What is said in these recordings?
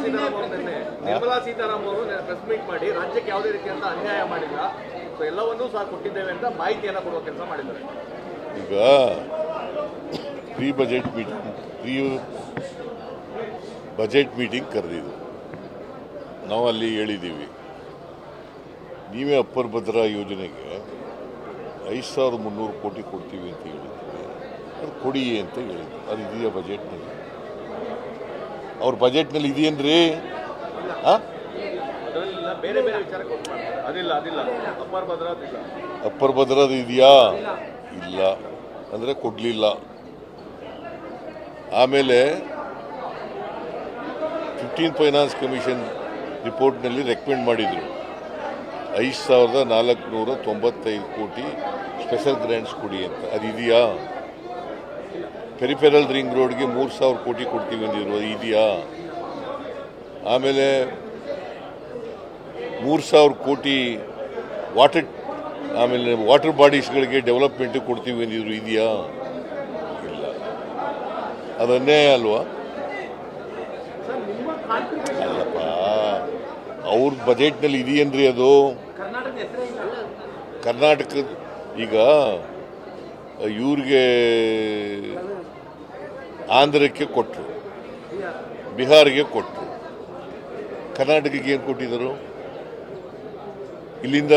ಸೀತಾರಾಮನ್ ಅವರು ನಿರ್ಮಲಾ ಸೀತಾರಾಮನ್ ಅವರು press meet ಮಾಡಿ ರಾಜ್ಯಕ್ಕೆ ಯಾವುದೇ ರೀತಿಯಂತ ಅನ್ಯಾಯ ಮಾಡಿಲ್ಲ, ಸೊ ಎಲ್ಲವನ್ನೂ ಸಹ ಕೊಟ್ಟಿದ್ದೇವೆ ಅಂತ ಮಾಹಿತಿಯನ್ನು ಕೊಡುವ ಕೆಲಸ ಮಾಡಿದ್ದಾರೆ. ಈಗ ಪ್ರೀ ಬಜೆಟ್ ಮೀಟಿಂಗ್ ಕರೆದಿದ್ದು ನಾವು ಅಲ್ಲಿ ಹೇಳಿದ್ದೀವಿ, ನೀವೇ ಅಪ್ಪರ್ ಭದ್ರಾ ಯೋಜನೆಗೆ 5300 ಕೋಟಿ ಕೊಡ್ತೀವಿ ಅಂತ ಹೇಳಿದ್ದೀವಿ, ಅದು ಕೊಡಿ ಅಂತ ಹೇಳಿದ್ರು. ಅದು ಇದೆಯಾ ಬಜೆಟ್ನಲ್ಲಿ? ಅವ್ರ ಬಜೆಟ್ನಲ್ಲಿ ಇದೆಯೇನ್ರಿ? ಬೇರೆ ಬೇರೆ ವಿಚಾರ ಅದಿಲ್ಲ ಅಪ್ಪರ್ ಭದ್ರಾದ ಇದೆಯಾ? ಇಲ್ಲ ಅಂದರೆ ಕೊಡಲಿಲ್ಲ. ಆಮೇಲೆ 15 ಫೈನಾನ್ಸ್ ಕಮಿಷನ್ ರಿಪೋರ್ಟ್ನಲ್ಲಿ ರೆಕಮೆಂಡ್ ಮಾಡಿದರು 5495 ಕೋಟಿ ಸ್ಪೆಷಲ್ ಗ್ರ್ಯಾಂಟ್ಸ್ ಕೊಡಿ ಅಂತ. ಅದು ಇದೆಯಾ? ಪೆರಿಫೆರಲ್ ರಿಂಗ್ ರೋಡ್ಗೆ 3000 ಕೋಟಿ ಕೊಡ್ತೀವಿ ಅಂದಿದ್ರು, ಅದು ಇದೆಯಾ? ಆಮೇಲೆ 3000 ಕೋಟಿ ವಾಟರ್ ಬಾಡೀಸ್ಗಳಿಗೆ ಡೆವಲಪ್ಮೆಂಟ್ ಕೊಡ್ತೀವಿ ಅಂದಿದ್ರು, ಇದೆಯಾ? ಇಲ್ಲ. ಅದನ್ನೇ ಅಲ್ವಾ? ಅಲ್ಲಪ್ಪ, ಅವ್ರ ಬಜೆಟ್ನಲ್ಲಿ ಇದೆಯೇನ್ರಿ ಅದು? ಕರ್ನಾಟಕ ಈಗ ಇವ್ರಿಗೆ ಆಂಧ್ರಕ್ಕೆ ಕೊಟ್ಟರು, ಬಿಹಾರಿಗೆ ಕೊಟ್ಟರು, ಕರ್ನಾಟಕಕ್ಕೆ ಏನು ಕೊಟ್ಟಿದ್ದರು? ಇಲ್ಲಿಂದ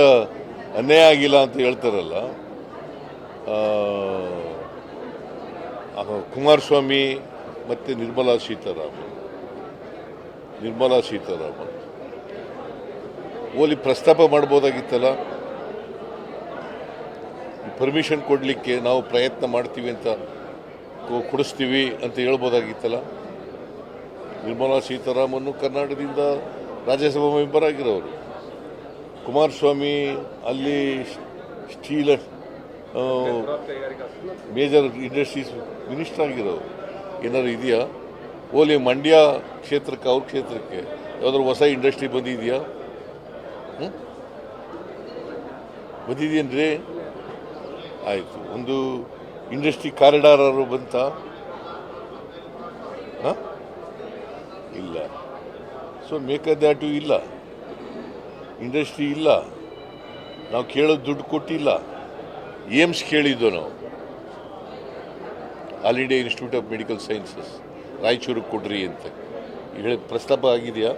ಅನ್ಯಾಯ ಆಗಿಲ್ಲ ಅಂತ ಹೇಳ್ತಾರಲ್ಲ, ಕುಮಾರಸ್ವಾಮಿ ಮತ್ತು ನಿರ್ಮಲಾ ಸೀತಾರಾಮನ್ ಓಲಿ ಪ್ರಸ್ತಾಪ ಮಾಡ್ಬೋದಾಗಿತ್ತಲ್ಲ. ಪರ್ಮಿಷನ್ ಕೊಡಲಿಕ್ಕೆ ನಾವು ಪ್ರಯತ್ನ ಮಾಡ್ತೀವಿ ಅಂತ ಕೊಡಿಸ್ತೀವಿ ಅಂತ ಹೇಳ್ಬೋದಾಗಿತ್ತಲ್ಲ. ನಿರ್ಮಲಾ ಸೀತಾರಾಮನ್ ಕರ್ನಾಟಕದಿಂದ ರಾಜ್ಯಸಭಾ ಮೆಂಬರ್ ಆಗಿರೋರು, ಕುಮಾರಸ್ವಾಮಿ ಅಲ್ಲಿ ಸ್ಟೀಲ್ ಮೇಜರ್ ಇಂಡಸ್ಟ್ರೀಸ್ ಮಿನಿಸ್ಟರ್ ಆಗಿರೋರು. ಏನಾದ್ರು ಇದೆಯಾ? ಓಲಿ ಮಂಡ್ಯ ಕ್ಷೇತ್ರಕ್ಕೆ, ಅವ್ರ ಕ್ಷೇತ್ರಕ್ಕೆ ಯಾವ್ದಾದ್ರು ಹೊಸ ಇಂಡಸ್ಟ್ರಿ ಬಂದಿದೆಯಾ? ಬಂದಿದೆಯೇನ್ರಿ? ಆಯಿತು, ಒಂದು ಇಂಡಸ್ಟ್ರಿ ಕಾರಿಡಾರ್ ಬಂತ? ಇಲ್ಲ. ಸೊ ಮೇಕದಾಟು ಇಲ್ಲ, ಇಂಡಸ್ಟ್ರಿ ಇಲ್ಲ, ನಾವು ಕೇಳೋದು ದುಡ್ಡು ಕೊಟ್ಟಿಲ್ಲ. ಏಮ್ಸ್ ಕೇಳಿದ್ದು ನಾವು, All India Institute of Medical Sciences ರಾಯಚೂರಿಗೆ ಕೊಡ್ರಿ ಅಂತ ಹೇಳಿ ಪ್ರಸ್ತಾಪ ಆಗಿದೆಯಾ?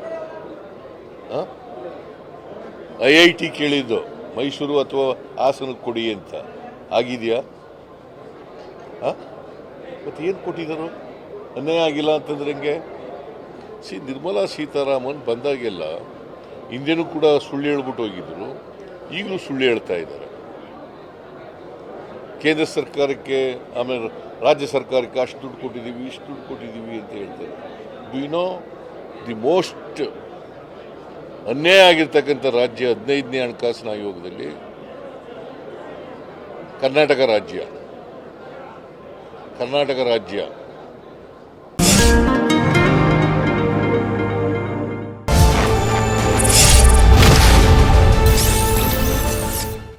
IIT ಕೇಳಿದ್ದು ಮೈಸೂರು ಅಥವಾ ಹಾಸನಕ್ಕೆ ಕೊಡಿ ಅಂತ ಆಗಿದೆಯಾ? ಮತ್ತೆ ಏನು ಕೊಟ್ಟಿದ್ದರು? ಅನ್ಯಾಯ ಆಗಿಲ್ಲ ಅಂತಂದ್ರೆ ಹೆಂಗೆ? ನಿರ್ಮಲಾ ಸೀತಾರಾಮನ್ ಬಂದಾಗೆಲ್ಲ ಹಿಂದೆನೂ ಕೂಡ ಸುಳ್ಳು ಹೇಳ್ಬಿಟ್ಟು ಹೋಗಿದ್ರು, ಈಗಲೂ ಸುಳ್ಳು ಹೇಳ್ತಾ ಇದ್ದಾರೆ. ಕೇಂದ್ರ ಸರ್ಕಾರಕ್ಕೆ ಆಮೇಲೆ ರಾಜ್ಯ ಸರ್ಕಾರಕ್ಕೆ ಅಷ್ಟು ದುಡ್ಡು ಕೊಟ್ಟಿದ್ದೀವಿ, ಇಷ್ಟು ದುಡ್ಡು ಕೊಟ್ಟಿದ್ದೀವಿ ಅಂತ ಹೇಳ್ತಾರೆ. Do you know the most ಅನ್ಯಾಯ ಆಗಿರ್ತಕ್ಕಂಥ ರಾಜ್ಯ 15ನೇ ಹಣಕಾಸಿನ ಆಯೋಗದಲ್ಲಿ ಕರ್ನಾಟಕ ರಾಜ್ಯ.